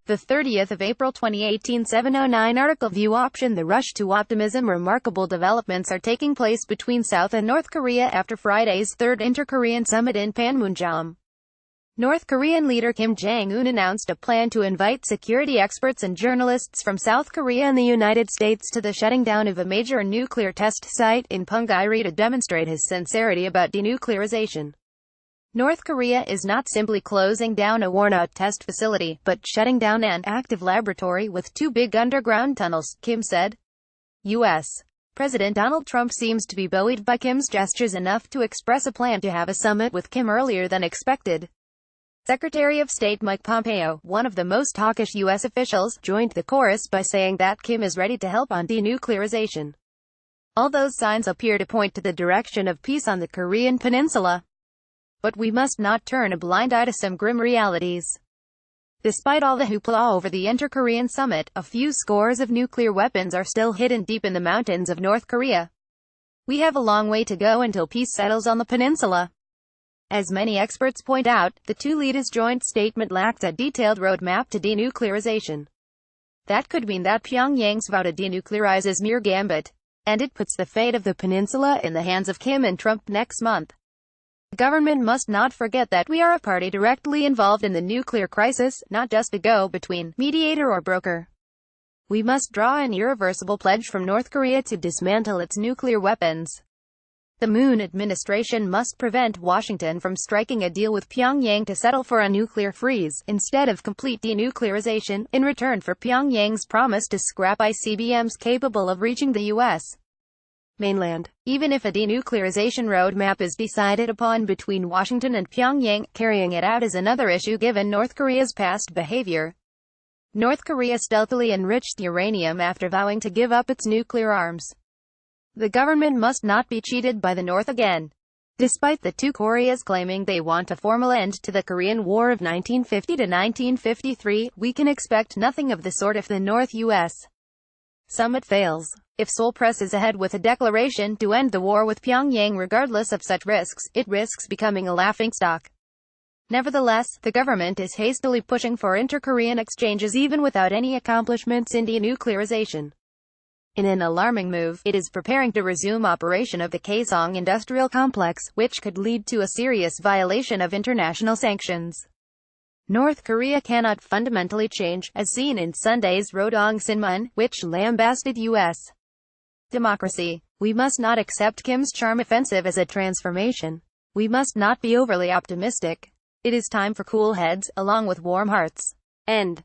The 30th of April 2018 7:09 article View option The rush to optimism. Remarkable developments are taking place between South and North Korea after Friday's third inter-Korean summit in Panmunjom. North Korean leader Kim Jong-un announced a plan to invite security experts and journalists from South Korea and the United States to the shutting down of a major nuclear test site in Punggye-ri to demonstrate his sincerity about denuclearization. North Korea is not simply closing down a worn-out test facility, but shutting down an active laboratory with 2 big underground tunnels, Kim said. U.S. President Donald Trump seems to be buoyed by Kim's gestures enough to express a plan to have a summit with Kim earlier than expected. Secretary of State Mike Pompeo, one of the most hawkish U.S. officials, joined the chorus by saying that Kim is ready to help on denuclearization. All those signs appear to point to the direction of peace on the Korean peninsula. But we must not turn a blind eye to some grim realities. Despite all the hoopla over the inter-Korean summit, a few scores of nuclear weapons are still hidden deep in the mountains of North Korea. We have a long way to go until peace settles on the peninsula. As many experts point out, the two leaders' joint statement lacked a detailed roadmap to denuclearization. That could mean that Pyongyang's vow to denuclearize is mere gambit, and it puts the fate of the peninsula in the hands of Kim and Trump next month. The government must not forget that we are a party directly involved in the nuclear crisis, not just a go-between, mediator or broker. We must draw an irreversible pledge from North Korea to dismantle its nuclear weapons. The Moon administration must prevent Washington from striking a deal with Pyongyang to settle for a nuclear freeze, instead of complete denuclearization, in return for Pyongyang's promise to scrap ICBMs capable of reaching the U.S. mainland. Even if a denuclearization roadmap is decided upon between Washington and Pyongyang, carrying it out is another issue given North Korea's past behavior. North Korea stealthily enriched uranium after vowing to give up its nuclear arms. The government must not be cheated by the North again. Despite the two Koreas claiming they want a formal end to the Korean War of 1950 to 1953, we can expect nothing of the sort if the North-U.S. summit fails. If Seoul presses ahead with a declaration to end the war with Pyongyang regardless of such risks, it risks becoming a laughingstock. Nevertheless, the government is hastily pushing for inter-Korean exchanges even without any accomplishments in denuclearization. In an alarming move, it is preparing to resume operation of the Kaesong industrial complex, which could lead to a serious violation of international sanctions. North Korea cannot fundamentally change, as seen in Sunday's Rodong Sinmun, which lambasted U.S. democracy. We must not accept Kim's charm offensive as a transformation. We must not be overly optimistic. It is time for cool heads, along with warm hearts. End.